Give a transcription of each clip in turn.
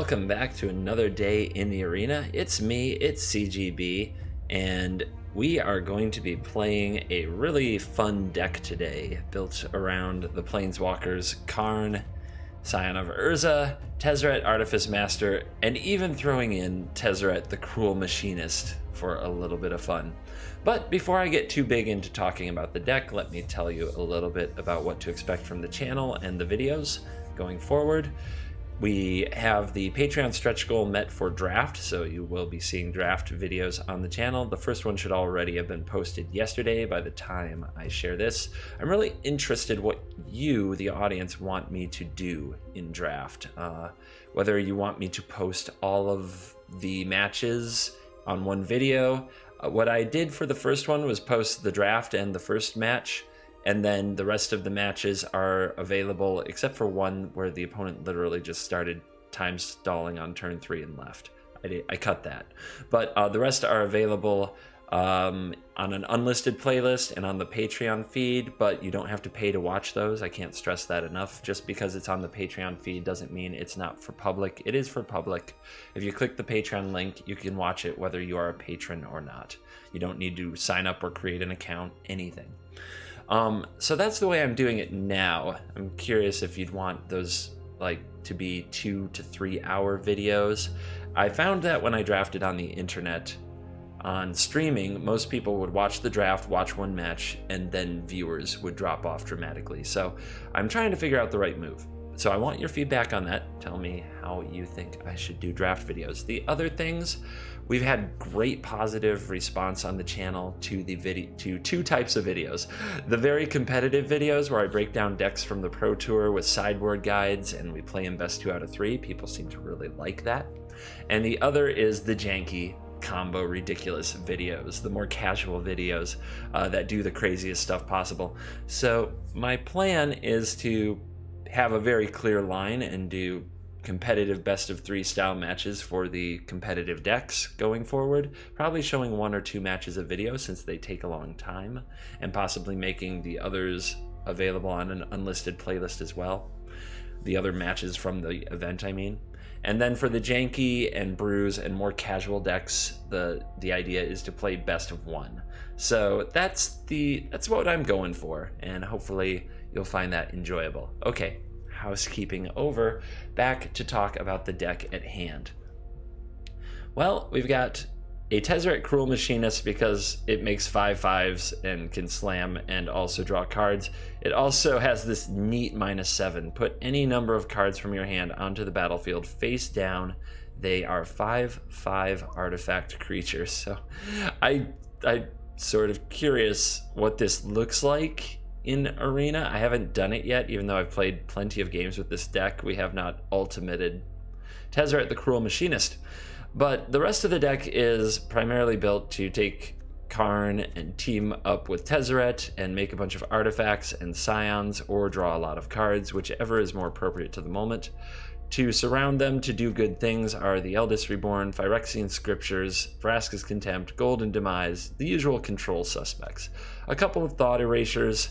welcome back to another day in the arena. It's me, it's CGB, and we are going to be playing a really fun deck today, built around the Planeswalkers Karn, Scion of Urza, Tezzeret, Artifice Master, and even throwing in Tezzeret, the Cruel Machinist, for a little bit of fun. But before I get too big into talking about the deck, let me tell you a little bit about what to expect from the channel and the videos going forward. We have the Patreon stretch goal met for draft, so you will be seeing draft videos on the channel. The first one should already have been posted yesterday by the time I share this. I'm really interested what you, the audience, want me to do in draft. Whether you want me to post all of the matches on one video. What I did for the first one was post the draft and the first match, and then the rest of the matches are available, except for one where the opponent literally just started time stalling on turn 3 and left. I cut that. But the rest are available on an unlisted playlist and on the Patreon feed, but you don't have to pay to watch those. I can't stress that enough. Just because it's on the Patreon feed doesn't mean it's not for public. It is for public. If you click the Patreon link, you can watch it whether you are a patron or not. You don't need to sign up or create an account, anything. So that's the way I'm doing it now. I'm curious if you'd want those to be 2 to 3 hour videos. I found that when I drafted on the internet on streaming, most people would watch the draft, watch one match, and then viewers would drop off dramatically. So I'm trying to figure out the right move. So I want your feedback on that. Tell me how you think I should do draft videos. The other things, we've had great positive response on the channel to two types of videos. The very competitive videos where I break down decks from the Pro Tour with sideboard guides and we play in best 2 out of 3. People seem to really like that. And the other is the janky combo ridiculous videos, the more casual videos that do the craziest stuff possible. So my plan is to have a very clear line and do competitive best of 3 style matches for the competitive decks going forward, probably showing 1 or 2 matches of video since they take a long time, and possibly making the others available on an unlisted playlist as well, the other matches from the event I mean. And then for the janky and brews and more casual decks, the idea is to play best of 1. So that's what I'm going for, and hopefully you'll find that enjoyable. Okay, housekeeping over, back to talk about the deck at hand. Well, we've got a Tezzeret Cruel Machinist because it makes 5/5s and can slam and also draw cards. It also has this neat -7. Put any number of cards from your hand onto the battlefield face down. They are 5/5 artifact creatures. So I'm sort of curious what this looks like in Arena. I haven't done it yet, even though I've played plenty of games with this deck. We have not ultimated Tezzeret the Cruel Machinist. But the rest of the deck is primarily built to take Karn and team up with Tezzeret and make a bunch of artifacts and Scions or draw a lot of cards, whichever is more appropriate to the moment. To surround them to do good things are the Eldest Reborn, Phyrexian Scriptures, Vraska's Contempt, Golden Demise, the usual control suspects. A couple of Thought Erasures,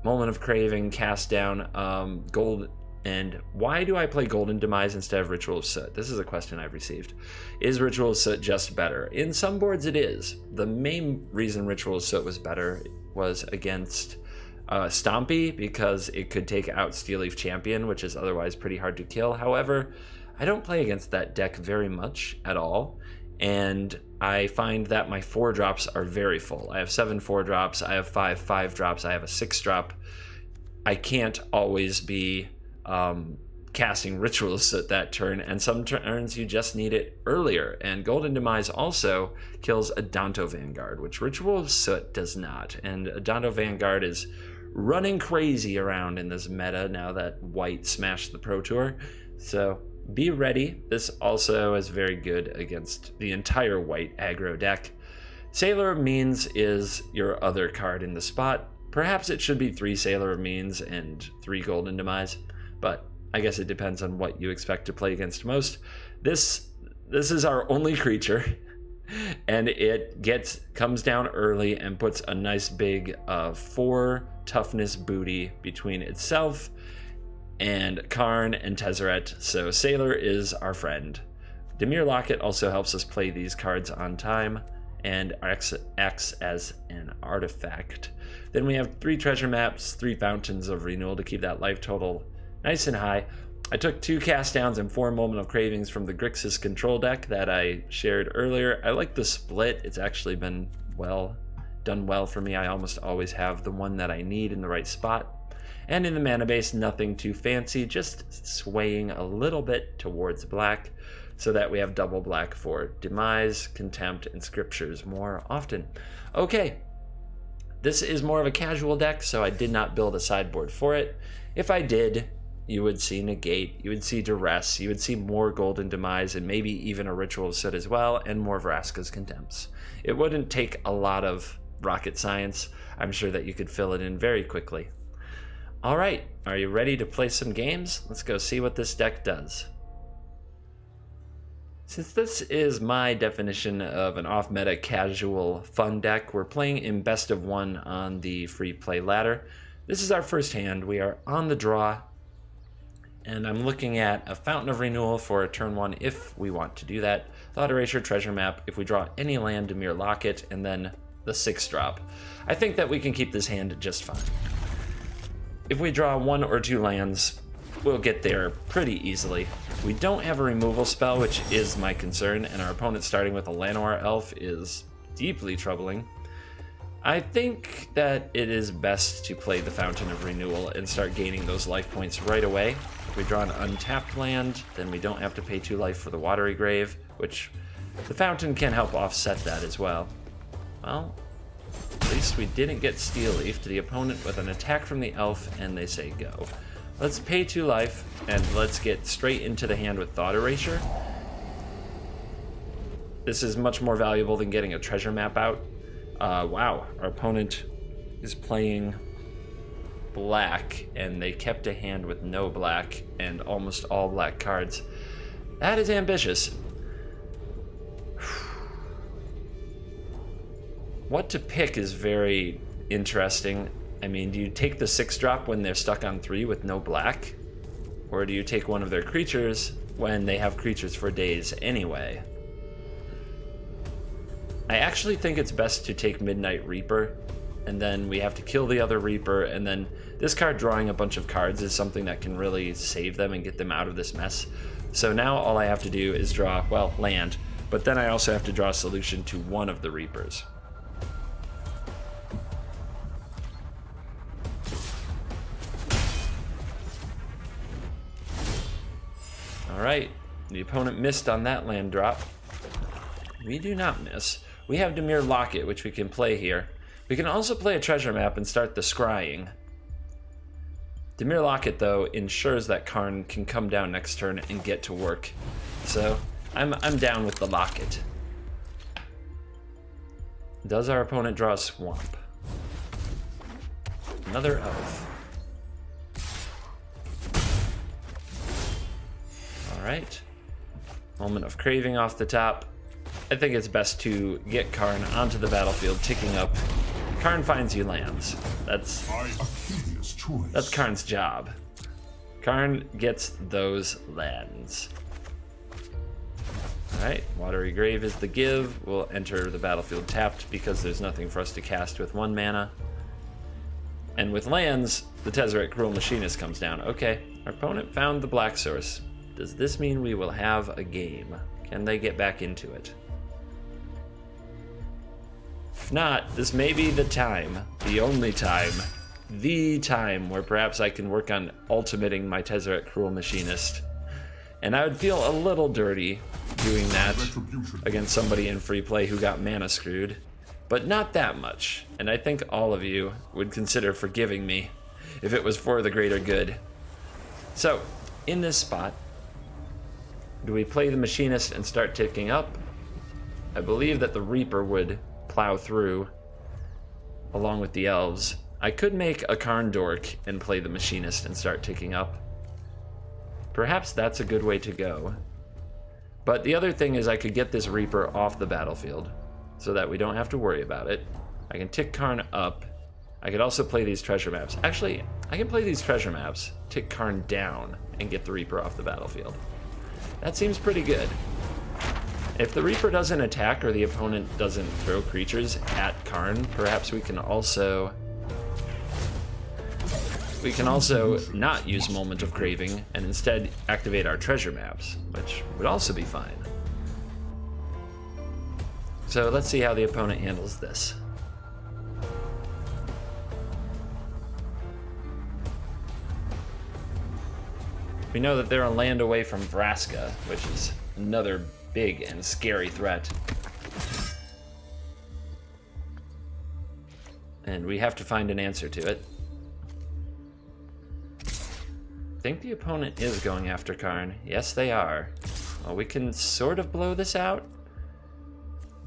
Moment of Craving, Cast Down, Gold. And why do I play Golden Demise instead of Ritual of Soot? This is a question I've received. Is Ritual of Soot just better? In some boards it is. The main reason Ritual of Soot was better was against Stompy, because it could take out Steel Leaf Champion, which is otherwise pretty hard to kill. However, I don't play against that deck very much at all, and I find that my 4-drops are very full. I have 7 4-drops, I have 5 5-drops, I have a 6-drop. I can't always be casting Ritual of Soot that turn, and some turns you just need it earlier. And Golden Demise also kills Adanto Vanguard, which Ritual of Soot does not. And Adanto Vanguard is running crazy around in this meta now that white smashed the Pro Tour. So be ready. This also is very good against the entire white aggro deck. Sailor of Means is your other card in the spot. Perhaps it should be 3 Sailor of Means and 3 Golden Demise, but I guess it depends on what you expect to play against most. This is our only creature, and it comes down early and puts a nice big 4 toughness booty between itself and Karn and Tezzeret, so Sailor is our friend. Dimir Locket also helps us play these cards on time and acts as an artifact. Then we have 3 treasure maps, 3 Fountains of Renewal to keep that life total nice and high. I took 2 cast downs and 4 Moment of Cravings from the Grixis control deck that I shared earlier. I like the split. It's actually been done well for me. I almost always have the one that I need in the right spot. And in the mana base, nothing too fancy, just swaying a little bit towards black so that we have double black for Demise, Contempt, and Scriptures more often. Okay, this is more of a casual deck, so I did not build a sideboard for it. If I did, you would see Negate, you would see Duress, you would see more Golden Demise, and maybe even a Ritual of Soot as well, and more Vraska's Contempts. It wouldn't take a lot of rocket science. I'm sure that you could fill it in very quickly. All right, are you ready to play some games? Let's go see what this deck does. Since this is my definition of an off-meta casual fun deck, we're playing in best of 1 on the free play ladder. This is our first hand. We are on the draw, and I'm looking at a Fountain of Renewal for a turn 1 if we want to do that. Thought Erasure, treasure map if we draw any land, Dimir Locket, and then the 6-drop. I think that we can keep this hand just fine. If we draw 1 or 2 lands, we'll get there pretty easily. We don't have a removal spell, which is my concern, and our opponent starting with a Llanowar Elf is deeply troubling. I think that it is best to play the Fountain of Renewal and start gaining those life points right away. If we draw an untapped land, then we don't have to pay 2 life for the Watery Grave, which the Fountain can help offset that as well. Well, at least we didn't get Steel Leaf to the opponent with an attack from the Elf, and they say go. Let's pay 2 life, and let's get straight into the hand with Thought Erasure. This is much more valuable than getting a treasure map out. Wow, our opponent is playing black, and they kept a hand with no black and almost all black cards. That is ambitious. What to pick is very interesting. I mean, do you take the 6-drop when they're stuck on 3 with no black? Or do you take one of their creatures when they have creatures for days anyway? I actually think it's best to take Midnight Reaper, and then we have to kill the other Reaper, and then this card drawing a bunch of cards is something that can really save them and get them out of this mess. So now all I have to do is draw, well, land, but then I also have to draw a solution to one of the Reapers. Alright, the opponent missed on that land drop. We do not miss. We have Dimir Locket, which we can play here. We can also play a treasure map and start the scrying. Dimir Locket, though, ensures that Karn can come down next turn and get to work. So, I'm down with the Locket. Does our opponent draw a swamp? Another Elf. Alright. Moment of Craving off the top. I think it's best to get Karn onto the battlefield, ticking up. Karn finds you lands. That's Karn's job. Karn gets those lands. Alright, Watery Grave is the give. We'll enter the battlefield tapped because there's nothing for us to cast with 1 mana. And with lands, the Tezzeret Cruel Machinist comes down. Okay, our opponent found the black source. Does this mean we will have a game? Can they get back into it? If not, this may be the time, the only time, the time where perhaps I can work on ultimating my Tezzeret Cruel Machinist. And I would feel a little dirty doing that against somebody in free play who got mana screwed, but not that much. And I think all of you would consider forgiving me if it was for the greater good. So, in this spot, do we play the Machinist and start ticking up? I believe that the Reaper would plow through along with the Elves. I could make a Karn Dork and play the Machinist and start ticking up. Perhaps that's a good way to go. But the other thing is I could get this Reaper off the battlefield so that we don't have to worry about it. I can tick Karn up. I could also play these treasure maps. Actually, I can play these treasure maps, take Karn down, and get the Reaper off the battlefield. That seems pretty good. If the Reaper doesn't attack or the opponent doesn't throw creatures at Karn, perhaps we can also not use Moment of Craving and instead activate our treasure maps, which would also be fine. So let's see how the opponent handles this. We know that they're a land away from Vraska, which is another big and scary threat. And we have to find an answer to it. I think the opponent is going after Karn. Yes, they are. Well, we can sort of blow this out.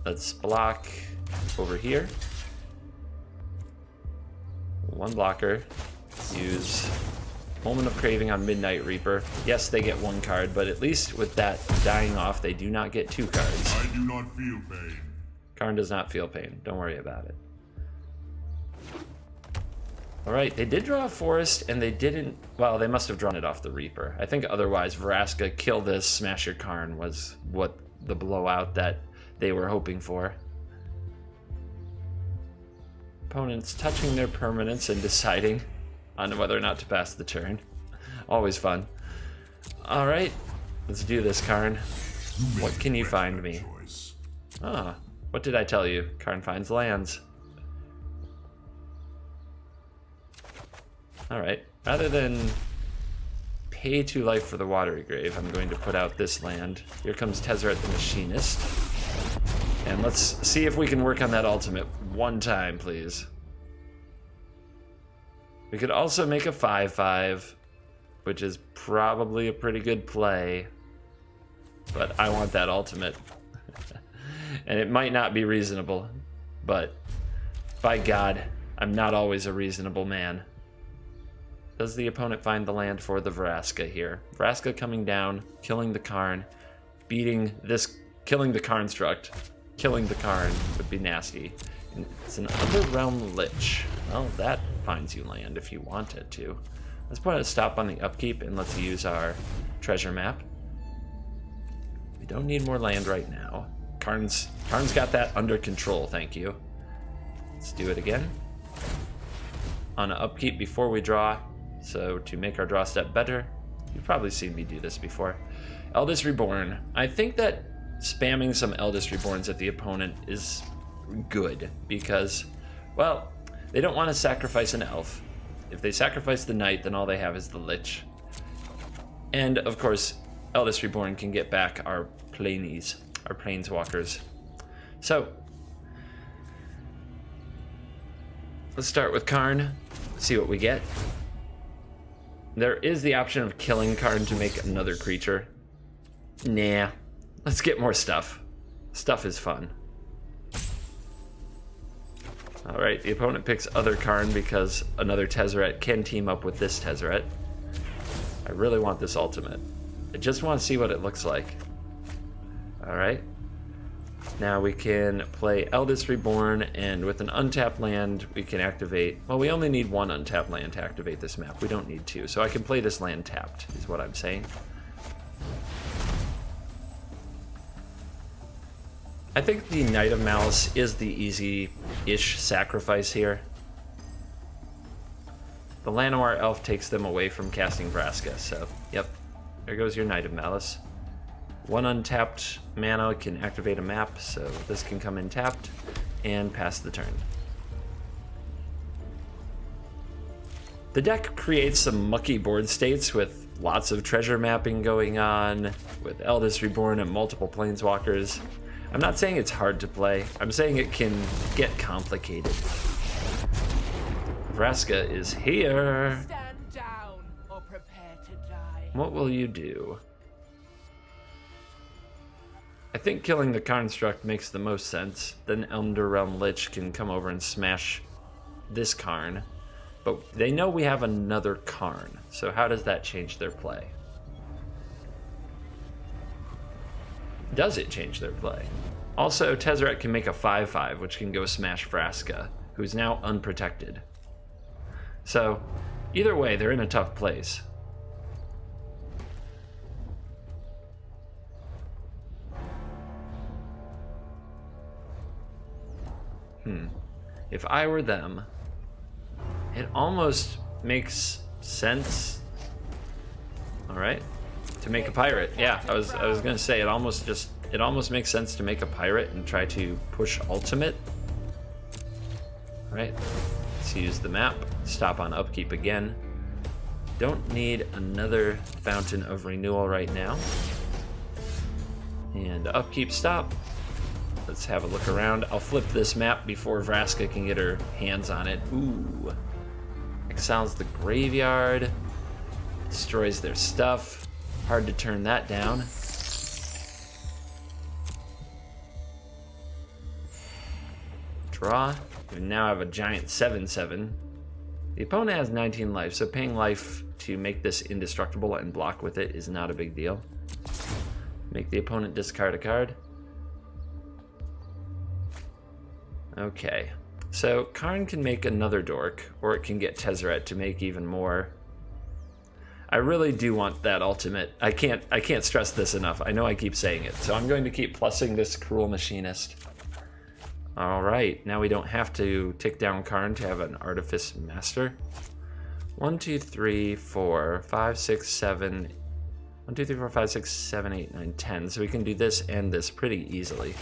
Let's block over here. One blocker. Use Moment of Craving on Midnight Reaper. Yes, they get one card, but at least with that dying off, they do not get two cards. I do not feel pain. Karn does not feel pain. Don't worry about it. Alright, they did draw a forest, and they didn't... Well, they must have drawn it off the Reaper. I think otherwise, Vraska, kill this, smash your Karn was what the blowout that they were hoping for. Opponents touching their permanents and deciding on whether or not to pass the turn. Always fun. Alright, let's do this, Karn. What can you find me? Ah, what did I tell you? Karn finds lands. Alright, rather than pay 2 life for the Watery Grave, I'm going to put out this land. Here comes Tezzeret the Machinist. And let's see if we can work on that ultimate one time, please. We could also make a 5/5, which is probably a pretty good play. But I want that ultimate. And it might not be reasonable, but by God, I'm not always a reasonable man. Does the opponent find the land for the Vraska here? Vraska coming down, killing the Karn, beating this, killing the Construct, killing the Karn would be nasty. And it's an Underrealm Lich. Well, that finds you land if you want it to. Let's put a stop on the upkeep and let's use our treasure map. We don't need more land right now. Karn's got that under control, thank you. Let's do it again. On an upkeep before we draw, so to make our draw step better, you've probably seen me do this before. Eldest Reborn. I think that spamming some Eldest Reborns at the opponent is good because, well, they don't want to sacrifice an elf. If they sacrifice the knight, then all they have is the lich. And of course, Eldest Reborn can get back our planies, our planeswalkers. So, let's start with Karn, see what we get. There is the option of killing Karn to make another creature. Nah, let's get more stuff. Stuff is fun. Alright, the opponent picks other Karn because another Tezzeret can team up with this Tezzeret. I really want this ultimate. I just want to see what it looks like. Alright. Now we can play Eldest Reborn, and with an untapped land, we can activate... Well, we only need one untapped land to activate this map. We don't need two, so I can play this land tapped, is what I'm saying. I think the Knight of Malice is the easy-ish sacrifice here. The Llanowar Elf takes them away from casting Vraska, so, yep. There goes your Knight of Malice. One untapped mana can activate a map, so this can come in tapped and pass the turn. The deck creates some mucky board states with lots of treasure mapping going on, with Eldest Reborn and multiple planeswalkers. I'm not saying it's hard to play, I'm saying it can get complicated. Vraska is here. Stand down or prepare to die. What will you do? I think killing the Construct makes the most sense. Then Underrealm Lich can come over and smash this Karn. But they know we have another Karn, so how does that change their play? Does it change their play? Also, Tezzeret can make a 5/5, which can go smash Vraska, who's now unprotected. So, Either way, they're in a tough place. If I were them, it almost makes sense. All right, to make a pirate. Yeah, I was gonna say it almost makes sense to make a pirate and try to push ultimate. All right, let's use the map. Stop on upkeep again. Don't need another Fountain of Renewal right now. And upkeep stop. Let's have a look around. I'll flip this map before Vraska can get her hands on it. Ooh. Exiles the graveyard. Destroys their stuff. Hard to turn that down. Draw. We now have a giant 7/7. The opponent has 19 life, so paying life to make this indestructible and block with it is not a big deal. Make the opponent discard a card. Okay, so Karn can make another dork, or it can get Tezzeret to make even more. I really do want that ultimate. I can't stress this enough. I know I keep saying it, so I'm going to keep plussing this Cruel Machinist. All right, now we don't have to tick down Karn to have an Artifice Master. 1, 2, 3, 4, 5, 6, 7. 1, 2, 3, 4, 5, 6, 7, 8, 9, 10. So we can do this and this pretty easily.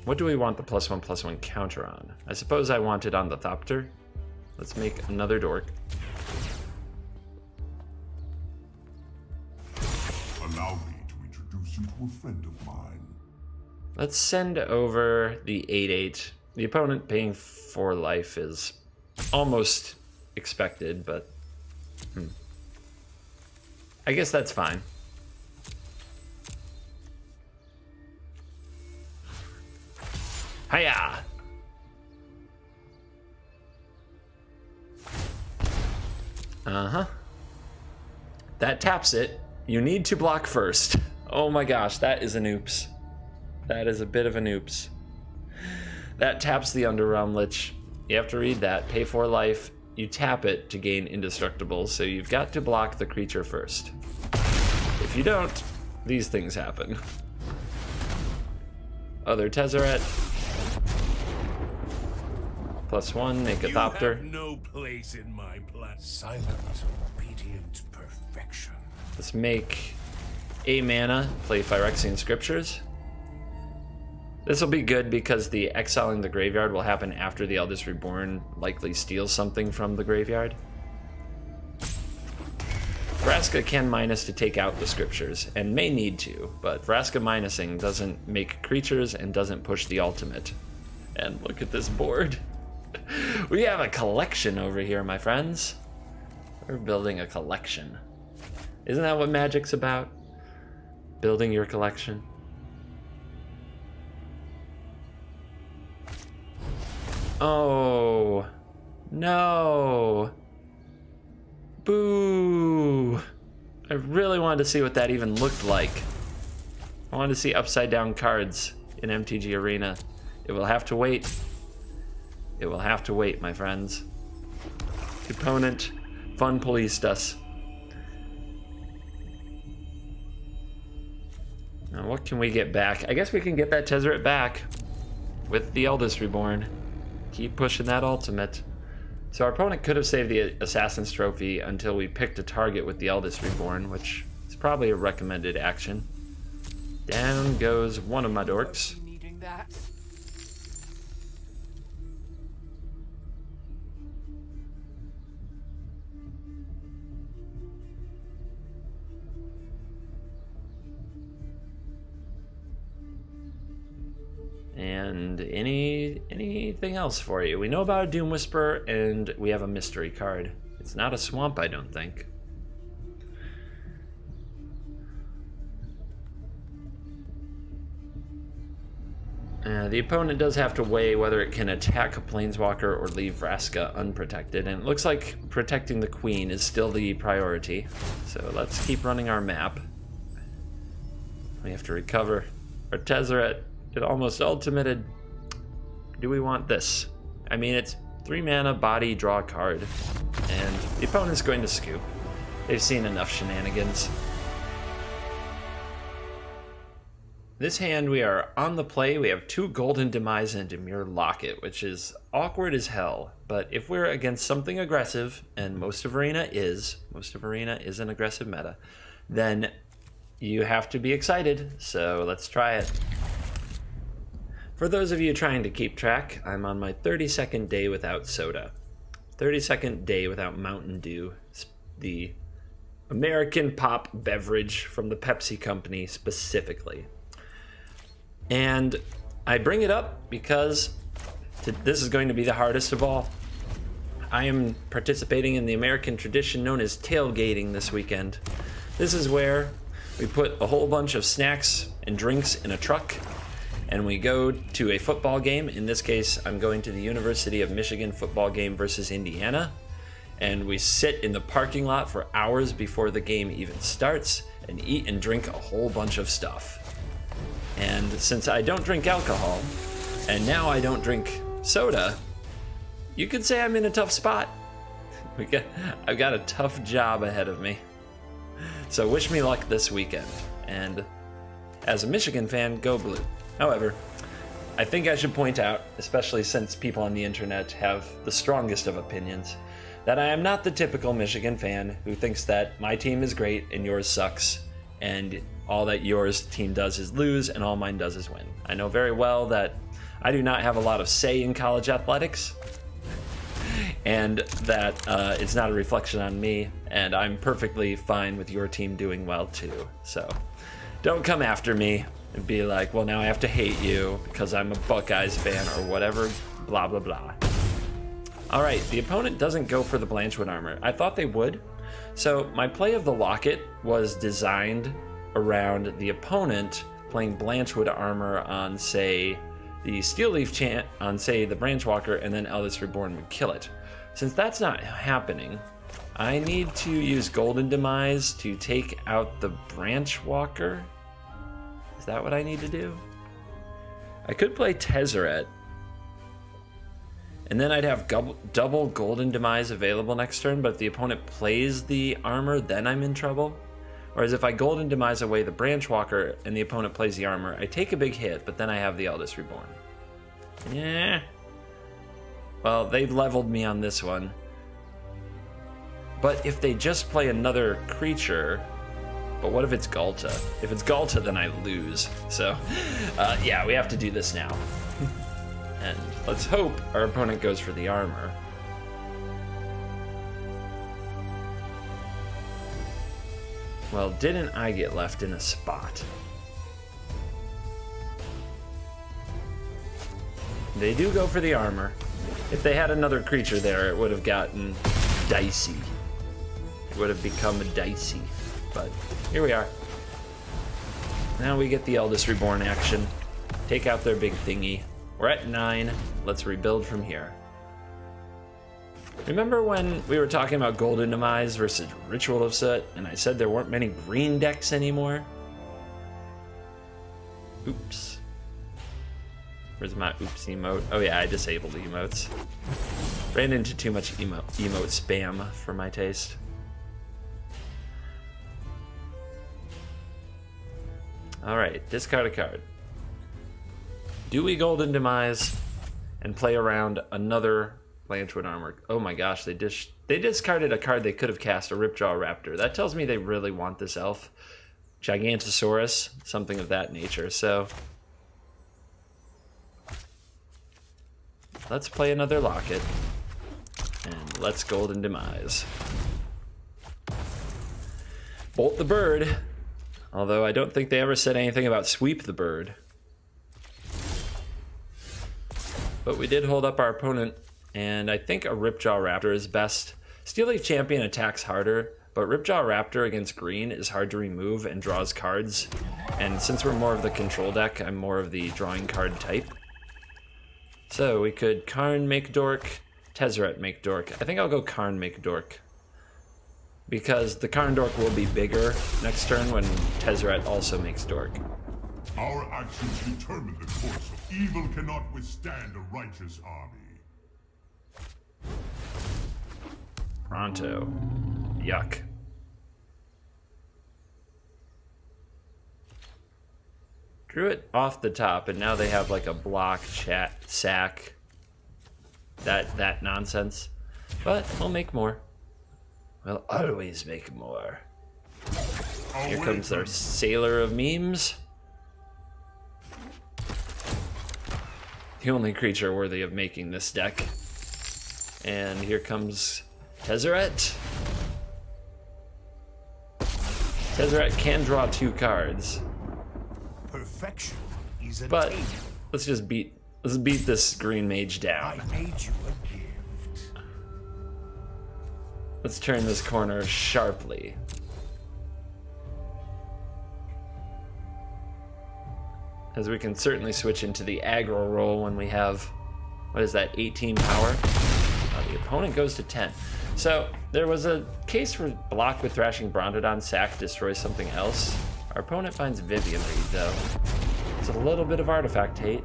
What do we want the +1/+1 counter on? I suppose I want it on the Thopter. Let's make another dork. Allow me to introduce you to a friend of mine. Let's send over the 8/8. The opponent paying 4 life is almost expected, but I guess that's fine. Hiya! Uh-huh. That taps it. You need to block first. Oh my gosh, that is an oops. That is a bit of an oops. That taps the Underrealm Lich. You have to read that. Pay 4 life. You tap it to gain indestructible, so you've got to block the creature first. If you don't, these things happen. Other Tezzeret. +1, make a Thopter. You have no place in my plan. Silent, obedient perfection. Let's make a mana, play Phyrexian Scriptures. This will be good because the exiling the graveyard will happen after the Eldest Reborn likely steals something from the graveyard. Vraska can minus to take out the Scriptures, and may need to, but Vraska minusing doesn't make creatures and doesn't push the ultimate. And look at this board. We have a collection over here, my friends. We're building a collection. Isn't that what Magic's about? Building your collection. Oh, no. Boo. I really wanted to see what that even looked like. I wanted to see upside down cards in MTG Arena. It will have to wait. It will have to wait, my friends. The opponent fun policed us. Now what can we get back? I guess we can get that Tezzeret back with the Eldest Reborn. Keep pushing that ultimate. So our opponent could have saved the Assassin's Trophy until we picked a target with the Eldest Reborn, which is probably a recommended action. Down goes one of my dorks. Needing that. And anything else for you? We know about a Doom Whisperer, and we have a mystery card. It's not a swamp, I don't think. The opponent does have to weigh whether it can attack a Planeswalker or leave Vraska unprotected, and it looks like protecting the Queen is still the priority. So let's keep running our map. We have to recover our Tezzeret. It almost ultimated. Do we want this? I mean, it's 3 mana, body, draw a card. And the opponent's going to scoop. They've seen enough shenanigans. This hand we are on the play. We have 2 Golden Demise and Dimir Locket, which is awkward as hell. But if we're against something aggressive, and most of Arena is an aggressive meta, then you have to be excited. So let's try it. For those of you trying to keep track, I'm on my 32nd day without soda. 32nd day without Mountain Dew, the American pop beverage from the Pepsi company specifically. And I bring it up because this is going to be the hardest of all. I am participating in the American tradition known as tailgating this weekend. This is where we put a whole bunch of snacks and drinks in a truck and we go to a football game. In this case, I'm going to the University of Michigan football game versus Indiana. And we sit in the parking lot for hours before the game even starts and eat and drink a whole bunch of stuff. And since I don't drink alcohol, and now I don't drink soda, you could say I'm in a tough spot. I've got a tough job ahead of me. So wish me luck this weekend. And as a Michigan fan, go blue. However, I think I should point out, especially since people on the internet have the strongest of opinions, that I am not the typical Michigan fan who thinks that my team is great and yours sucks, and all that yours team does is lose and all mine does is win. I know very well that I do not have a lot of say in college athletics, and that it's not a reflection on me, and I'm perfectly fine with your team doing well too. So don't come after me and be like, well, now I have to hate you because I'm a Buckeyes fan or whatever, blah, blah, blah. All right, the opponent doesn't go for the Blanchwood armor. I thought they would. So my play of the Locket was designed around the opponent playing Blanchwood armor on, say, the Steel Leaf Chant, on, say, the Branchwalker, and then Eldest Reborn would kill it. Since that's not happening, I need to use Golden Demise to take out the Branchwalker. Is that what I need to do? I could play Tezzeret, and then I'd have double Golden Demise available next turn, but if the opponent plays the armor, then I'm in trouble. Whereas if I Golden Demise away the Branchwalker and the opponent plays the armor, I take a big hit, but then I have the Eldest Reborn. Yeah. Well, they've leveled me on this one. But if they just play another creature, but what if it's Galta? If it's Galta, then I lose. So, yeah, we have to do this now. And let's hope our opponent goes for the armor. Well, didn't I get left in a spot? They do go for the armor. If they had another creature there, it would have gotten dicey. It would have become dicey. But here we are. Now we get the Eldest Reborn action. Take out their big thingy. We're at 9. Let's rebuild from here. Remember when we were talking about Golden Demise versus Ritual of Soot, and I said there weren't many green decks anymore? Oops. Where's my oops emote? Oh yeah, I disabled the emotes. Ran into too much emote spam for my taste. Alright, discard a card. Do we Golden Demise and play around another Blanchwood armor? Oh my gosh, they discarded a card they could have cast, a Ripjaw Raptor. That tells me they really want this elf. Gigantosaurus, something of that nature. So let's play another Locket, and let's Golden Demise. Bolt the Bird, although I don't think they ever said anything about Sweep the Bird. But we did hold up our opponent, and I think a Ripjaw Raptor is best. Steel Leaf Champion attacks harder, but Ripjaw Raptor against green is hard to remove and draws cards. And since we're more of the control deck, I'm more of the drawing card type. So we could Karn make Dork, Tezzeret make Dork. I think I'll go Karn make Dork, because the Karn Dork will be bigger next turn when Tezzeret also makes Dork. Our actions determine the course. Evil cannot withstand a righteous army. Pronto. Yuck. Drew it off the top, and now they have like a block sack. That nonsense. But we'll make more. We'll always make more. Here comes our Sailor of Memes. The only creature worthy of making this deck. And here comes Tezzeret. Tezzeret can draw 2 cards. Perfection is But attained. let's beat this green mage down. I made you a gift. Let's turn this corner sharply. As we can certainly switch into the aggro role when we have, what is that, 18 power? The opponent goes to 10. So there was a case for block with Thrashing Brontodon, sack, destroy something else. Our opponent finds Vivian Reed though. It's a little bit of artifact hate.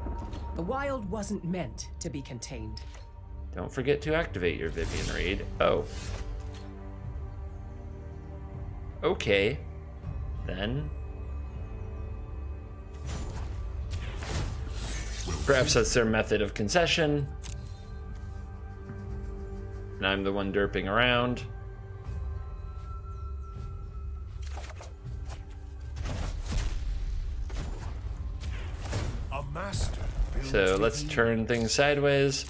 The wild wasn't meant to be contained. Don't forget to activate your Vivian Reed. Oh. Okay. Then. Perhaps that's their method of concession. And I'm the one derping around. A master builds So let's within turn things sideways.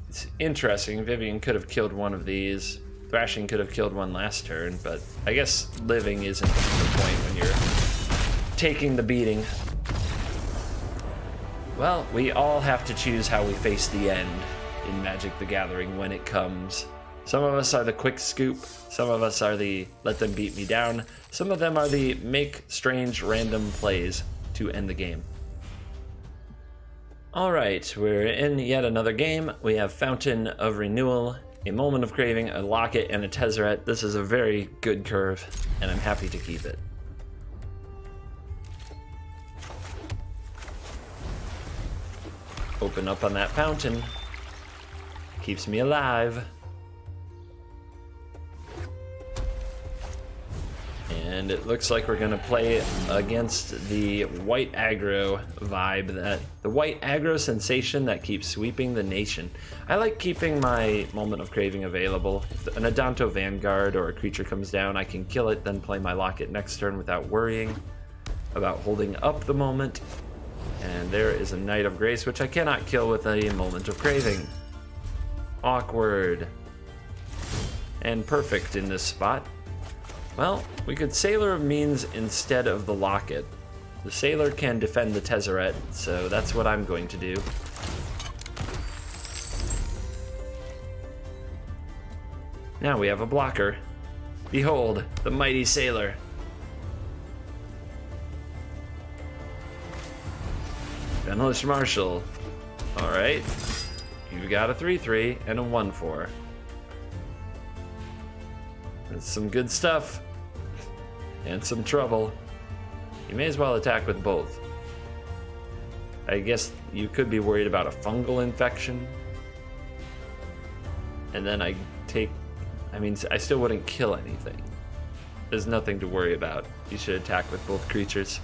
It's interesting. Vivian could have killed one of these. Thrashing could have killed one last turn, but I guess living isn't the point when you're taking the beating. Well, we all have to choose how we face the end in Magic the Gathering when it comes. Some of us are the quick scoop, some of us are the let them beat me down, some of them are the make strange random plays to end the game. Alright, we're in yet another game. We have Fountain of Renewal, a Moment of Craving, a Locket, and a Tezzeret. This is a very good curve, and I'm happy to keep it. Open up on that fountain. Keeps me alive. And it looks like we're gonna play against the white aggro vibe, the white aggro sensation that keeps sweeping the nation. I like keeping my Moment of Craving available. If an Adanto Vanguard or a creature comes down, I can kill it, then play my Locket next turn without worrying about holding up the moment. And there is a Knight of Grace, which I cannot kill with a Moment of Craving. Awkward. And perfect in this spot. Well, we could Sailor of Means instead of the Locket. The Sailor can defend the Tezzeret, so that's what I'm going to do. Now we have a blocker. Behold, the mighty Sailor. Eldest Marshal. Alright. You've got a 3/3 and a 1/4. That's some good stuff. And some trouble. You may as well attack with both. I guess you could be worried about a fungal infection. And then I still wouldn't kill anything. There's nothing to worry about. You should attack with both creatures.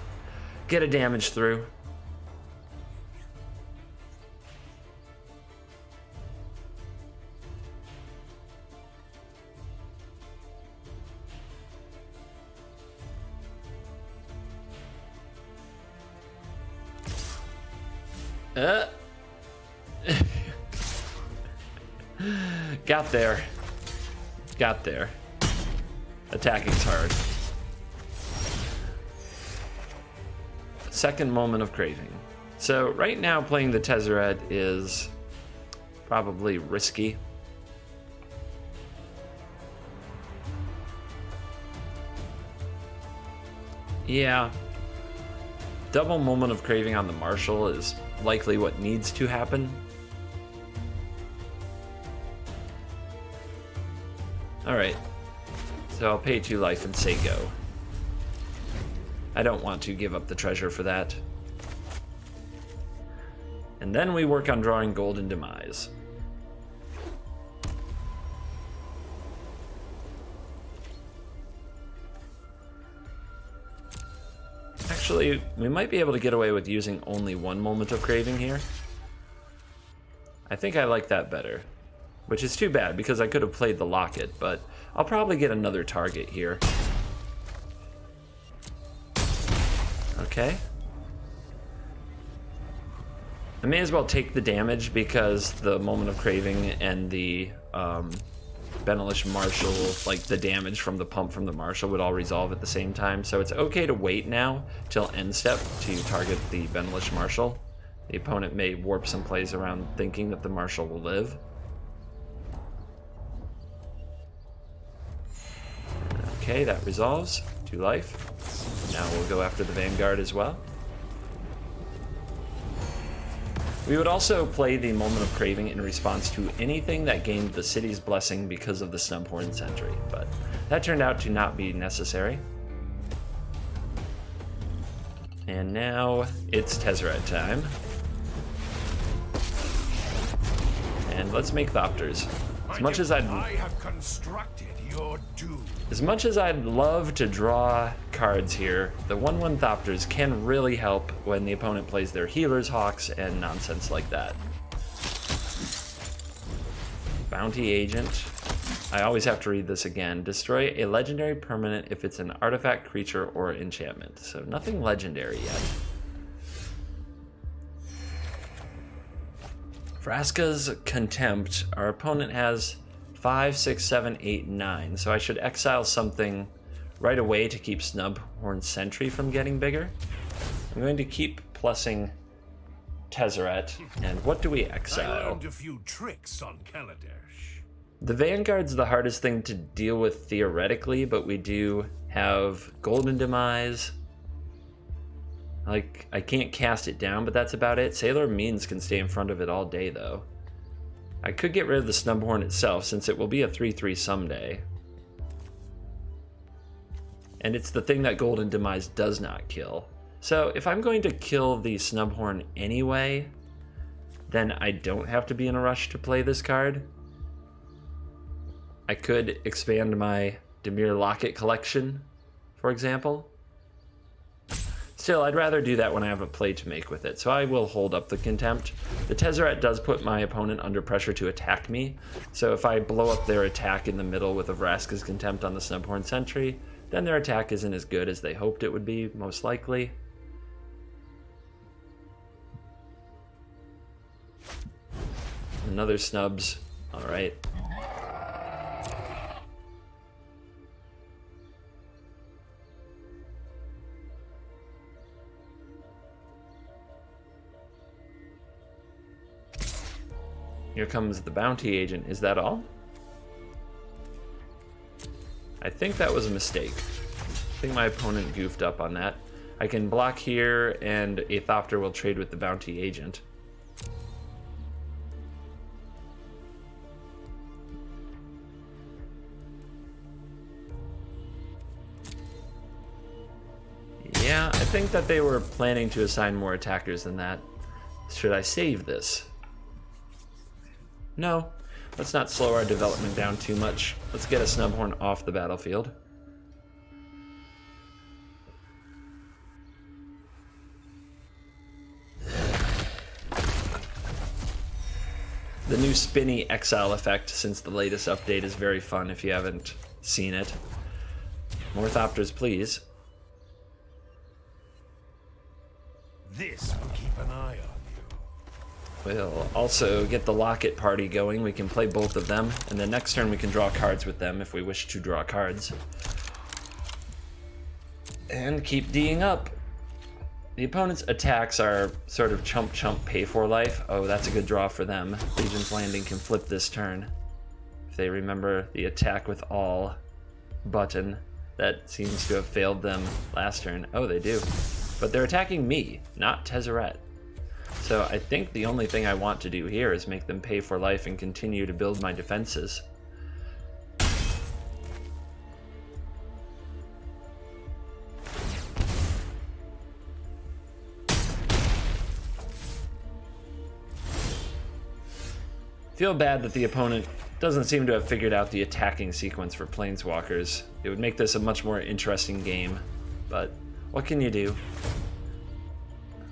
Get a damage through. Got there. Got there. Attacking's hard. Second Moment of Craving. So right now playing the Tezzeret is probably risky. Yeah. Double Moment of Craving on the Marshal is likely what needs to happen. Alright, so I'll pay 2 life and say go. I don't want to give up the treasure for that. And then we work on drawing Golden Demise. Actually, we might be able to get away with using only one Moment of Craving here. I think I like that better. Which is too bad, because I could have played the Locket, but I'll probably get another target here. Okay. I may as well take the damage because the Moment of Craving and the Benelish Marshal, like the damage from the pump from the Marshal, would all resolve at the same time. So it's okay to wait now till end step to target the Benelish Marshal. The opponent may warp some plays around thinking that the Marshal will live. Okay, that resolves. 2 life. Now we'll go after the Vanguard as well. We would also play the Moment of Craving in response to anything that gained the city's blessing because of the Snubhorn Sentry, but that turned out to not be necessary. And now it's Tezzeret time. And let's make Thopters. As much as I have constructed your doom. As much as I'd love to draw cards here, the 1/1 Thopters can really help when the opponent plays their Healer's Hawks and nonsense like that. Bounty Agent. I always have to read this again. Destroy a legendary permanent if it's an artifact, creature, or enchantment. So nothing legendary yet. Vraska's Contempt. Our opponent has 5, 6, 7, 8, 9. So I should exile something right away to keep Snubhorn Sentry from getting bigger. I'm going to keep plussing Tezzeret. And what do we I exile? learned a few tricks on Kaladesh. The Vanguard's the hardest thing to deal with theoretically, but we do have Golden Demise. Like, I can't cast it down, but that's about it. Sailor Means can stay in front of it all day, though. I could get rid of the Snubhorn itself, since it will be a 3/3 someday. And it's the thing that Golden Demise does not kill. So if I'm going to kill the Snubhorn anyway, then I don't have to be in a rush to play this card. I could expand my Dimir Locket collection, for example. Still, I'd rather do that when I have a play to make with it, so I will hold up the Contempt. The Tezzeret does put my opponent under pressure to attack me, so if I blow up their attack in the middle with a Vraska's Contempt on the Snubhorn Sentry, then their attack isn't as good as they hoped it would be, most likely. Another Snubs. Alright. Here comes the Bounty Agent. Is that all? I think that was a mistake. I think my opponent goofed up on that. I can block here, and a Thopter will trade with the Bounty Agent. Yeah, I think that they were planning to assign more attackers than that. Should I save this? No, let's not slow our development down too much. Let's get a Snubhorn off the battlefield. The new spinny exile effect since the latest update is very fun if you haven't seen it. More Thopters, please. This will keep an eye on you. We'll also get the Locket party going. We can play both of them, and then next turn we can draw cards with them if we wish to draw cards. And keep D'ing up. The opponent's attacks are sort of chump pay for life. Oh, that's a good draw for them. Legion's Landing can flip this turn. If they remember the attack with all button that seems to have failed them last turn. Oh, they do. But they're attacking me, not Tezzeret. So I think the only thing I want to do here is make them pay for life and continue to build my defenses. feel bad that the opponent doesn't seem to have figured out the attacking sequence for Planeswalkers. It would make this a much more interesting game, but what can you do?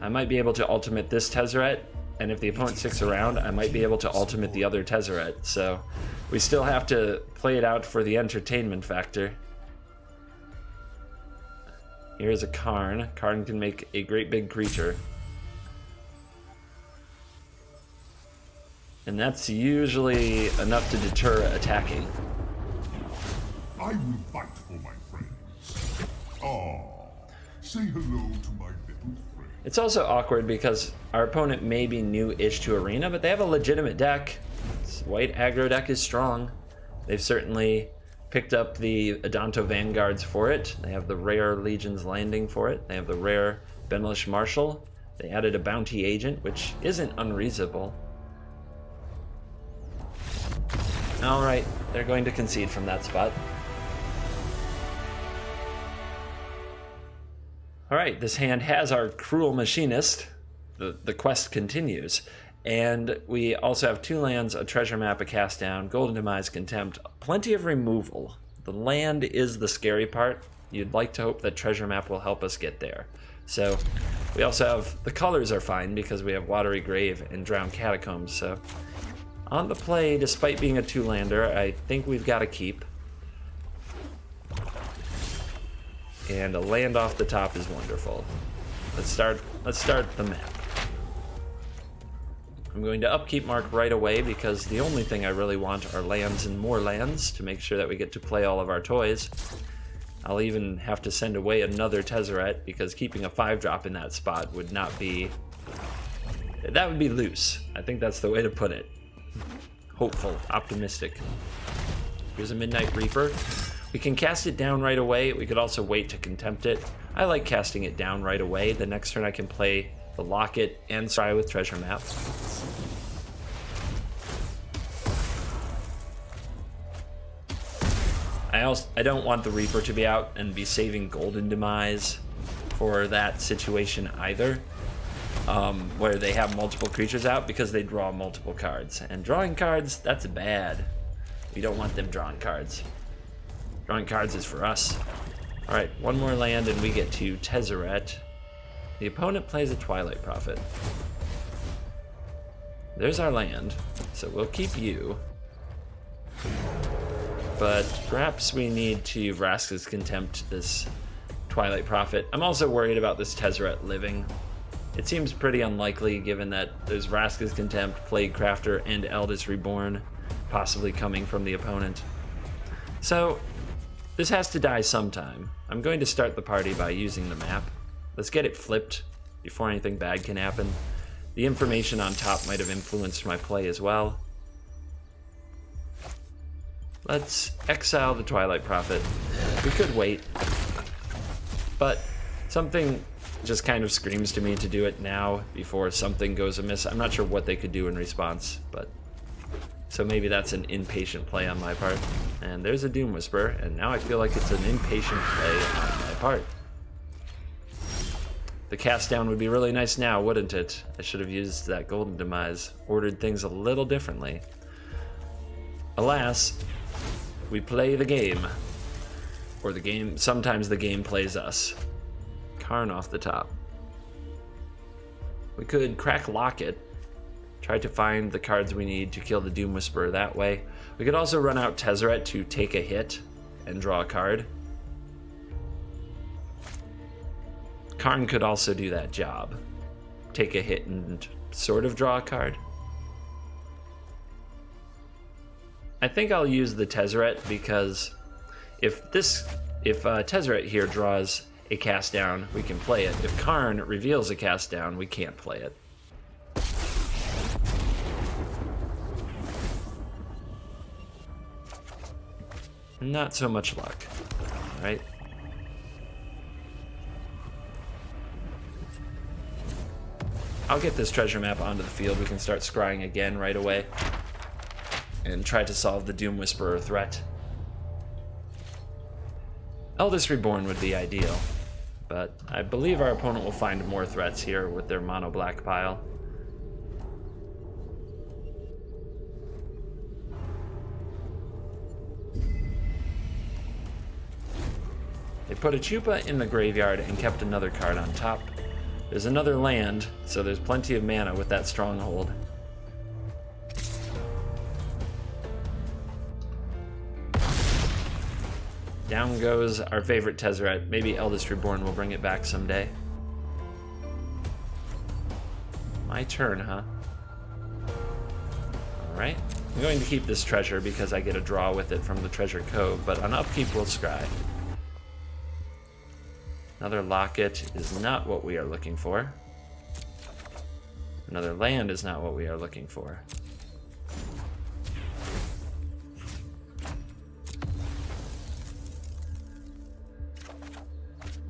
I might be able to ultimate this Tezzeret, and if the opponent sticks around, I might be able to ultimate the other Tezzeret, so we still have to play it out for the entertainment factor. Here's a Karn. Karn can make a great big creature. And that's usually enough to deter attacking. I will fight for my friends. Ah, say hello to my little friend. It's also awkward because our opponent may be new-ish to Arena, but they have a legitimate deck. This white aggro deck is strong. They've certainly picked up the Adanto Vanguards for it. They have the rare Legion's Landing for it. They have the rare Benelish Marshal. They added a Bounty Agent, which isn't unreasonable. Alright, they're going to concede from that spot. Alright, this hand has our Cruel Machinist. The quest continues. And we also have 2 lands, a treasure map, a cast down, Golden Demise, Contempt, plenty of removal. The land is the scary part. You'd like to hope that treasure map will help us get there. So we also have, the colors are fine because we have Watery Grave and Drowned Catacomb. So on the play, despite being a 2-lander, I think we've got to keep. And a land off the top is wonderful. Let's start the map. I'm going to upkeep mark right away because the only thing I really want are lands and more lands to make sure that we get to play all of our toys. I'll even have to send away another Tezzeret because keeping a 5-drop in that spot would not be... that would be loose. I think that's the way to put it. Hopeful, optimistic. Here's a Midnight Reaper. We can cast it down right away. We could also wait to Contempt it. I like casting it down right away. The next turn I can play the Locket and try with Treasure Map. I don't want the Reaper to be out and be saving Golden Demise for that situation either, where they have multiple creatures out because they draw multiple cards. And drawing cards, that's bad. We don't want them drawing cards. Drawing cards is for us. Alright, one more land and we get to Tezzeret. The opponent plays a Twilight Prophet. There's our land, so we'll keep you. But perhaps we need to Vraska's Contempt this Twilight Prophet. I'm also worried about this Tezzeret living. It seems pretty unlikely given that there's Vraska's Contempt, Plague Crafter, and Eldest Reborn possibly coming from the opponent. So this has to die sometime. I'm going to start the party by using the map. Let's get it flipped before anything bad can happen. The information on top might have influenced my play as well. Let's exile the Twilight Prophet. We could wait, but something just kind of screams to me to do it now before something goes amiss. I'm not sure what they could do in response, but so maybe that's an impatient play on my part. And there's a Doom Whisper, and now I feel like it's an impatient play on my part. The cast down would be really nice now, wouldn't it? I should have used that Golden Demise, ordered things a little differently. Alas, we play the game. Or the game, sometimes the game plays us. Karn off the top. We could crack Locket, try to find the cards we need to kill the Doom Whisperer that way. We could also run out Tezzeret to take a hit and draw a card. Karn could also do that job. Take a hit and sort of draw a card. I think I'll use the Tezzeret because if Tezzeret here draws a cast down, we can play it. If Karn reveals a cast down, we can't play it. Not so much luck, right? I'll get this treasure map onto the field. We can start scrying again right away and try to solve the Doom Whisperer threat. Eldest Reborn would be ideal, but I believe our opponent will find more threats here with their mono black pile. They put a Chupa in the graveyard and kept another card on top. There's another land, so there's plenty of mana with that stronghold. Down goes our favorite Tezzeret. Maybe Eldest Reborn will bring it back someday. My turn, huh? Alright. I'm going to keep this treasure because I get a draw with it from the treasure cove, but on upkeep we'll scry. Another locket is not what we are looking for. Another land is not what we are looking for.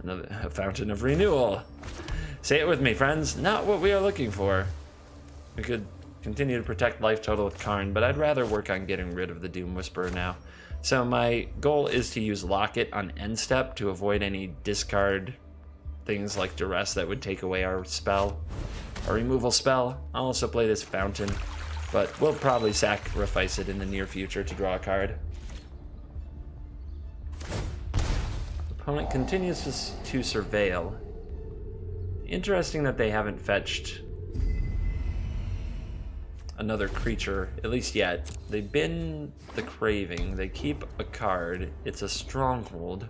A Fountain of Renewal. Say it with me, friends. Not what we are looking for. We could continue to protect life total with Karn, but I'd rather work on getting rid of the Doom Whisperer now. So my goal is to use Locket on end step to avoid any discard things like Duress that would take away our spell, our removal spell. I'll also play this Fountain, but we'll probably sacrifice it in the near future to draw a card. Opponent continues to surveil. Interesting that they haven't fetched another creature, at least yet. They bin the Craving. They keep a card. It's a stronghold.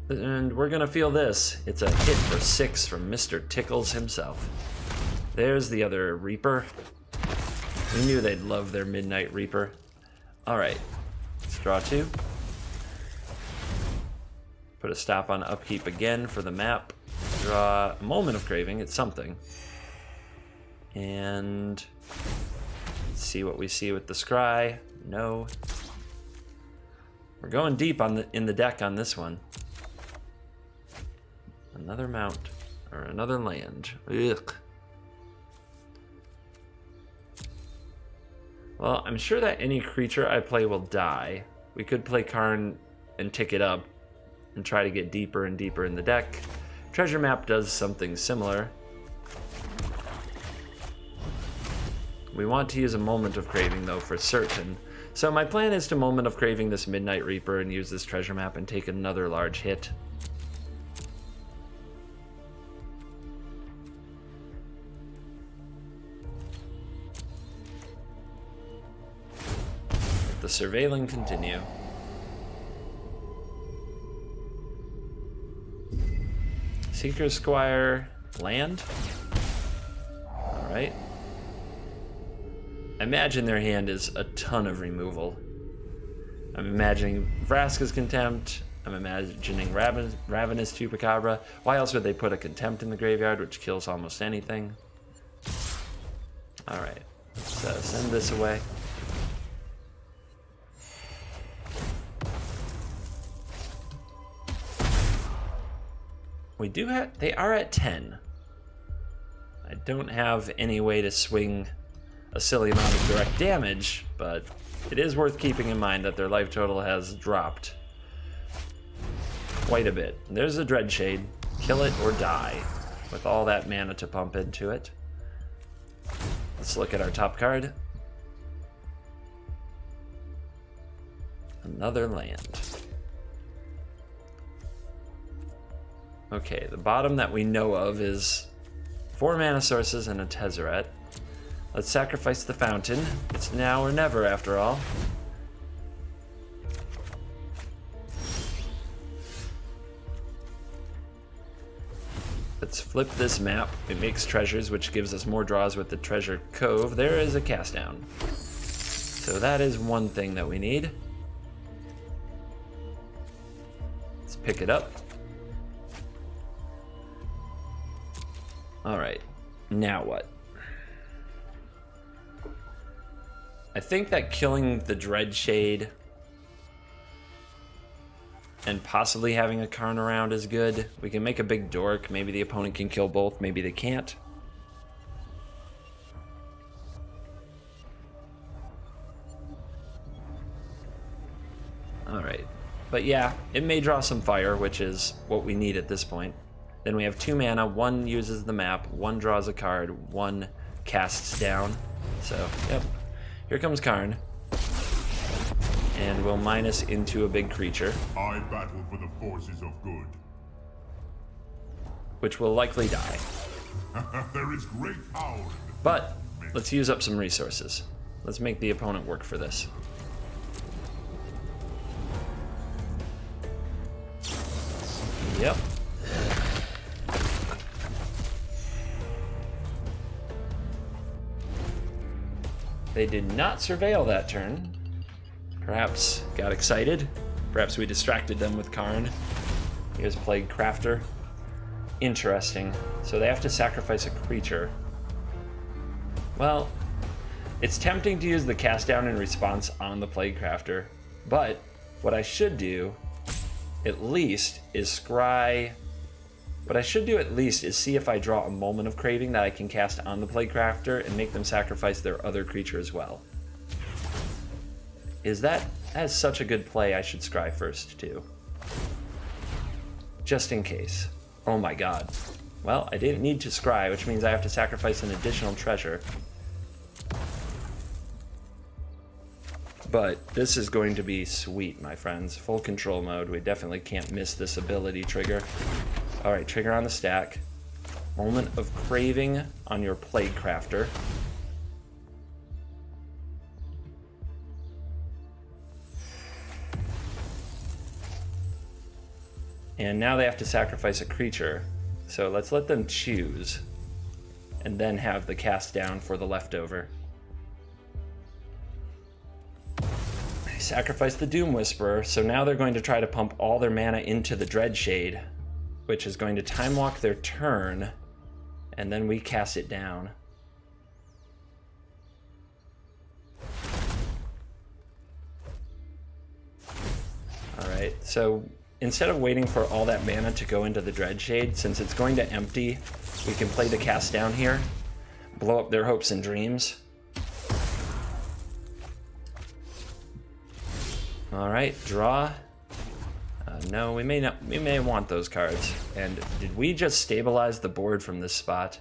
And we're gonna feel this. It's a hit for 6 from Mr. Tickles himself. There's the other Reaper. We knew they'd love their Midnight Reaper. Alright. Let's draw 2. Put a stop on upkeep again for the map. Draw a Moment of Craving. It's something. And let's see what we see with the scry. No. We're going deep in the deck on this one. Another mount or another land. Ugh. Well, I'm sure that any creature I play will die. We could play Karn and tick it up and try to get deeper and deeper in the deck. Treasure Map does something similar. We want to use a Moment of Craving though for certain. So my plan is to Moment of Craving this Midnight Reaper and use this Treasure Map and take another large hit. Let the surveilling continue. Seeker Squire, land. Alright. I imagine their hand is a ton of removal. I'm imagining Vraska's Contempt. I'm imagining Ravenous Chupacabra. Why else would they put a Contempt in the graveyard, which kills almost anything? Alright, let's send this away. We do have, they are at 10. I don't have any way to swing a silly amount of direct damage, but it is worth keeping in mind that their life total has dropped quite a bit. There's a Dreadshade. Kill it or die with all that mana to pump into it. Let's look at our top card. Another land. Okay, the bottom that we know of is 4 mana sources and a Tezzeret. Let's sacrifice the Fountain. It's now or never, after all. Let's flip this map. It makes treasures, which gives us more draws with the treasure cove. There is a cast down. So that is one thing that we need. Let's pick it up. Alright, now what? I think that killing the Dreadshade and possibly having a Karn around is good. We can make a big dork. Maybe the opponent can kill both, maybe they can't. Alright, but yeah, it may draw some fire, which is what we need at this point. Then we have 2 mana, 1 uses the map, 1 draws a card, 1 casts down. So, yep. Here comes Karn. And we'll minus into a big creature, I battle for the forces of good. which will likely die. There is great power in the But let's use up some resources. Let's make the opponent work for this. Yep. They did not surveil that turn. Perhaps got excited. Perhaps we distracted them with Karn. Here's Plague Crafter. Interesting. So they have to sacrifice a creature. Well, it's tempting to use the cast down in response on the Plague Crafter, but what I should do at least is scry. What I should do at least is see if I draw a Moment of Craving that I can cast on the Plague Crafter and make them sacrifice their other creature as well. That's such a good play. I should scry first too. Just in case. Oh my god. Well, I didn't need to scry, which means I have to sacrifice an additional treasure. But this is going to be sweet, my friends. Full control mode. We definitely can't miss this ability trigger. Alright, trigger on the stack. Moment of Craving on your Plague Crafter. And now they have to sacrifice a creature. So let's let them choose. And then have the cast down for the leftover. They sacrificed the Doom Whisperer, so now they're going to try to pump all their mana into the Dreadshade, which is going to time walk their turn, and then we cast it down. Alright, so instead of waiting for all that mana to go into the Dreadshade, since it's going to empty, we can play the cast down here, blow up their hopes and dreams. Alright, draw. No, we may want those cards. And did we just stabilize the board from this spot?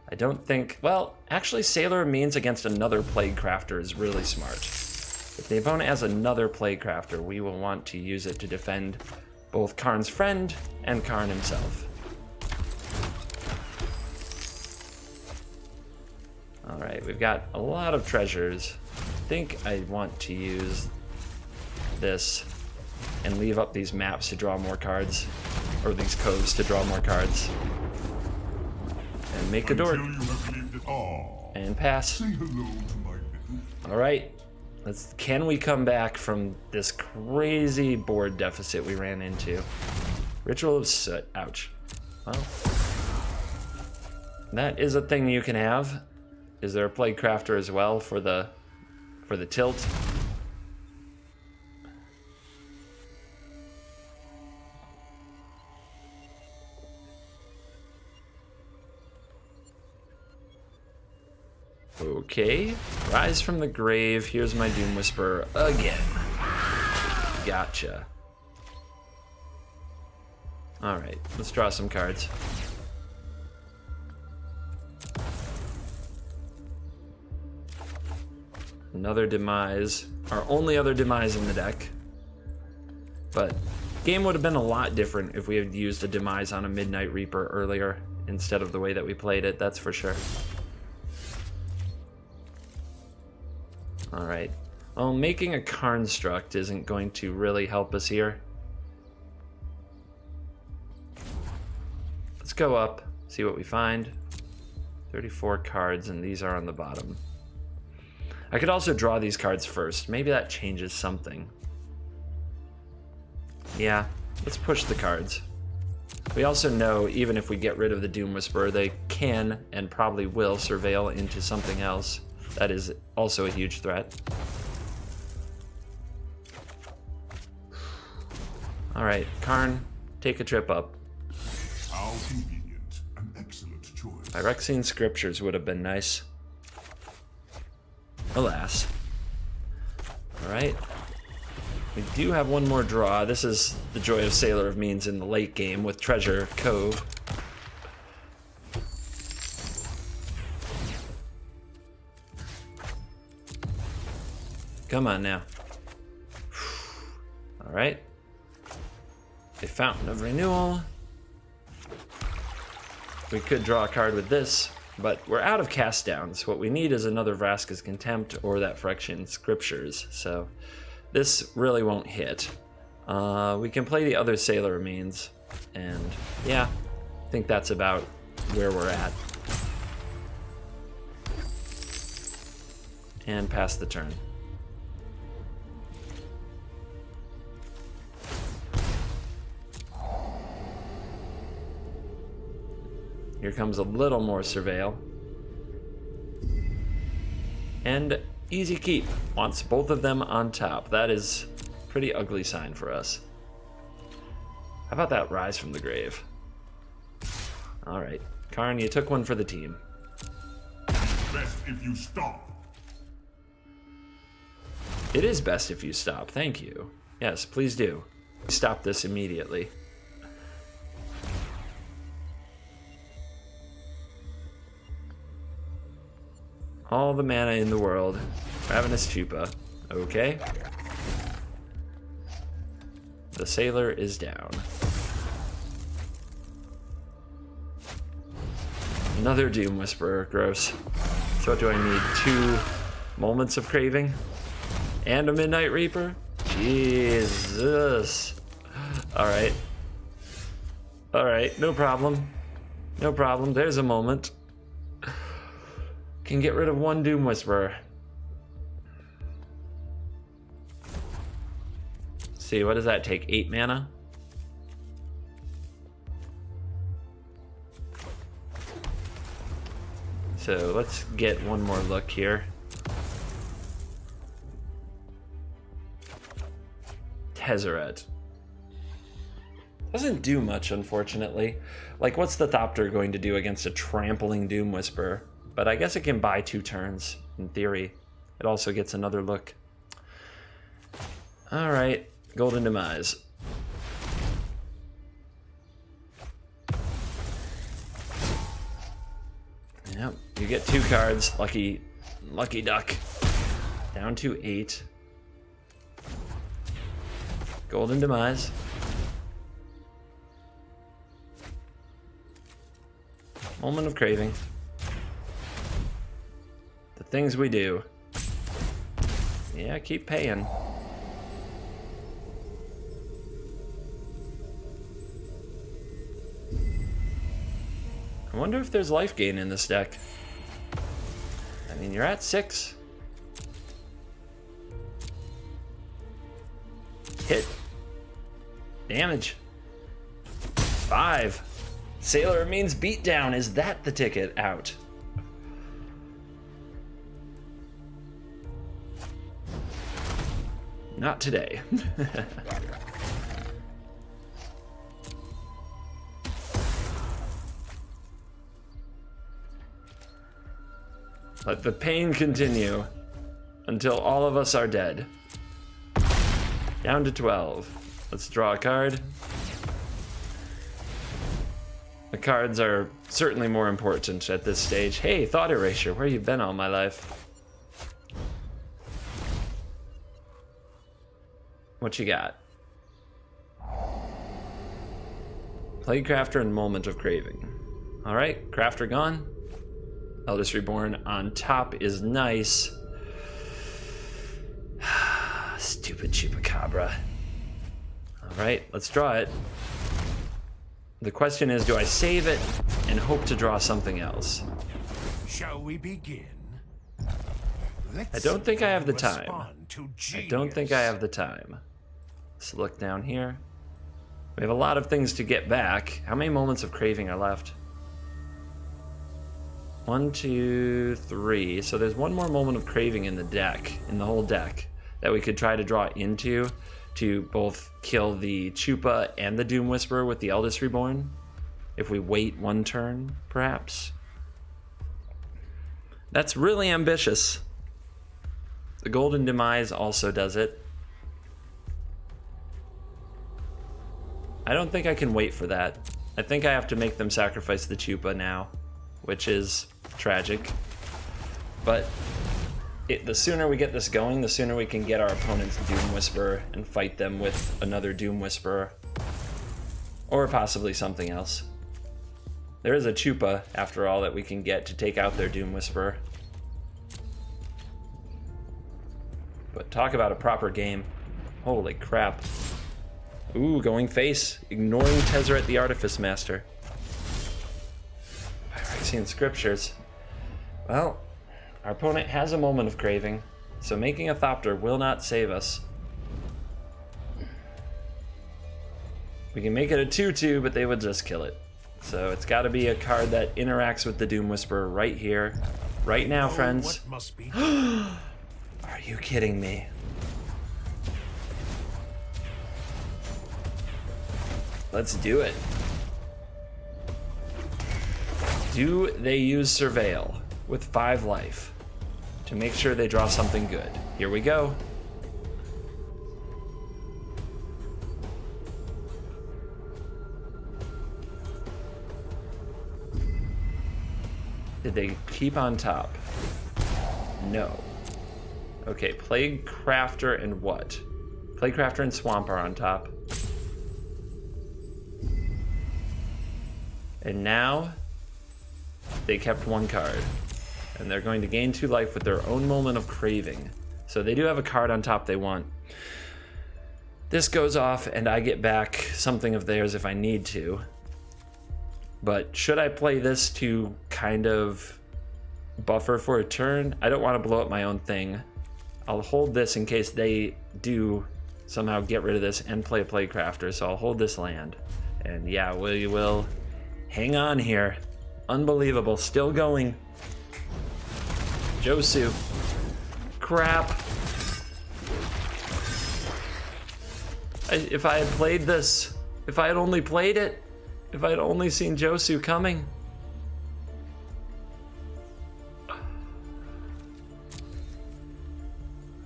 I don't think... Well, actually, Sailor of Means against another Plague Crafter is really smart. If the opponent has another Plague Crafter, we will want to use it to defend both Karn's friend and Karn himself. Alright, we've got a lot of treasures. I think I want to use this and leave up these maps to draw more cards, or these coves to draw more cards. And make a door. And pass. Say hello to my little. Alright. Can we come back from this crazy board deficit we ran into? Ritual of Soot. Ouch. Well, that is a thing you can have. Is there a Plague Crafter as well for the tilt? Okay, Rise from the Grave. Here's my Doom Whisperer again. Gotcha. Alright, let's draw some cards. Another Demise. Our only other Demise in the deck. But game would have been a lot different if we had used a Demise on a Midnight Reaper earlier instead of the way that we played it, that's for sure. Alright. Well, making a Construct isn't going to really help us here. Let's go up, see what we find. 34 cards, and these are on the bottom. I could also draw these cards first. Maybe that changes something. Yeah, let's push the cards. We also know, even if we get rid of the Doom Whisperer, they can, and probably will, surveil into something else. That is also a huge threat. Alright, Karn, take a trip up. How convenient. An excellent choice. Phyrexian Scriptures would have been nice. Alas. Alright. We do have one more draw. This is the joy of Sailor of Means in the late game with Treasure Cove. Come on now. Alright. A Fountain of Renewal. We could draw a card with this, but we're out of cast downs. What we need is another Vraska's Contempt or that Phyrexian Scriptures, so this really won't hit. We can play the other Sailor Remains, and yeah, I think that's about where we're at. And pass the turn. Here comes a little more Surveil. And easy keep. Wants both of them on top. That is a pretty ugly sign for us. How about that Rise from the Grave? Alright. Karn, you took one for the team. Best if you stop. It is best if you stop. Thank you. Yes, please do. Stop this immediately. All the mana in the world. Ravenous Chupa. Okay. The Sailor is down. Another Doom Whisperer. Gross. So do I need 2 Moments of Craving? And a Midnight Reaper? Jesus. Alright. Alright, no problem. No problem. There's a moment. Can get rid of 1 Doom Whisperer. Let's see, what does that take? 8 mana? So let's get one more look here. Tezzeret. Doesn't do much, unfortunately. Like, what's the Thopter going to do against a trampling Doom Whisperer? But I guess it can buy 2 turns, in theory. It also gets another look. Alright, Golden Demise. Yep, you get 2 cards. Lucky duck. Down to 8. Golden Demise. Moment of Craving. The things we do. Yeah, keep paying. I wonder if there's life gain in this deck. I mean, you're at 6. Hit. Damage. 5. Sailor means beatdown. Is that the ticket? Out. Not today. Let the pain continue until all of us are dead. Down to 12. Let's draw a card. The cards are certainly more important at this stage. Hey, Thought Erasure, where you been all my life? What you got? Plaguecrafter and Moment of Craving. Alright, Crafter gone. Eldest Reborn on top is nice. Stupid Chupacabra. Alright, let's draw it. The question is, do I save it and hope to draw something else? Shall we begin? I don't think I have the time. I don't think I have the time. Let's look down here. We have a lot of things to get back. How many Moments of Craving are left? 1, 2, 3. So there's one more Moment of Craving in the deck, in the whole deck, that we could try to draw into to both kill the Chupa and the Doom Whisperer with the Eldest Reborn. If we wait 1 turn, perhaps. That's really ambitious. The Golden Demise also does it. I don't think I can wait for that. I think I have to make them sacrifice the Chupa now, which is tragic. But the sooner we get this going, the sooner we can get our opponent's Doom Whisperer and fight them with another Doom Whisperer. Or possibly something else. There is a Chupa, after all, that we can get to take out their Doom Whisperer. But talk about a proper game. Holy crap. Ooh, going face. Ignoring Tezzeret the Artifice Master. Phyrexian Scriptures. Well, our opponent has a Moment of Craving, so making a Thopter will not save us. We can make it a 2/2, but they would just kill it. So it's got to be a card that interacts with the Doom Whisperer right here, right now, friends. What must be Are you kidding me? Let's do it. Do they use Surveil with 5 life to make sure they draw something good? Here we go. Did they keep on top? No. Okay, Plague Crafter and what? Plague Crafter and Swamp are on top. And now they kept 1 card. And they're going to gain 2 life with their own Moment of Craving. So they do have a card on top they want. This goes off and I get back something of theirs if I need to. But should I play this to kind of buffer for a turn? I don't want to blow up my own thing. I'll hold this in case they do somehow get rid of this and play a Plague Crafter. So I'll hold this land. And yeah, we will hang on here. Unbelievable. Still going. Josu. Crap. If I had played this, if I had only played it, if I had only seen Josu coming.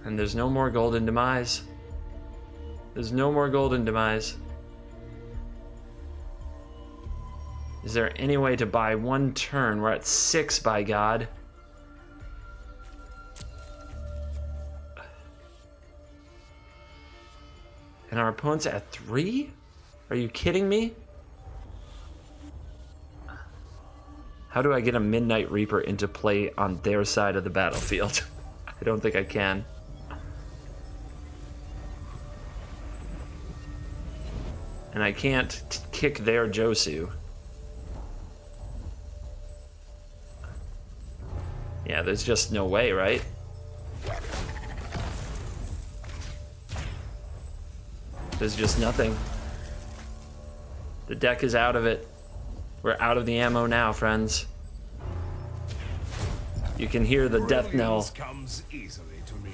And there's no more Golden Demise. There's no more Golden Demise. Is there any way to buy 1 turn? We're at 6, by God. And our opponent's at 3? Are you kidding me? How do I get a Midnight Reaper into play on their side of the battlefield? I don't think I can. And I can't kick their Josu. Yeah, there's just no way, right? There's just nothing. The deck is out of it. We're out of the ammo now, friends. You can hear the death knell. comes easily to me.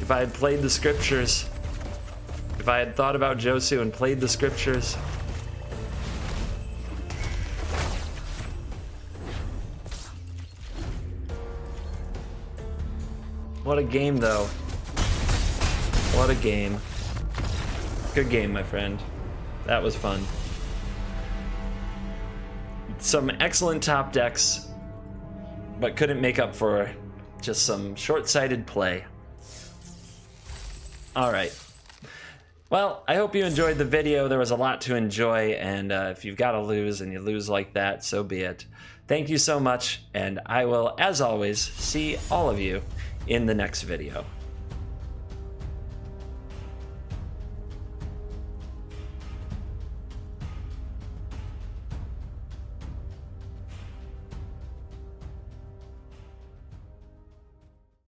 If I had played the scriptures, if I had thought about Josu and played the scriptures. What a game, though. What a game. Good game, my friend. That was fun. Some excellent top decks, but couldn't make up for just some short-sighted play. All right. Well, I hope you enjoyed the video. There was a lot to enjoy, and if you've got to lose and you lose like that, so be it. Thank you so much, and I will, as always, see all of you in the next video.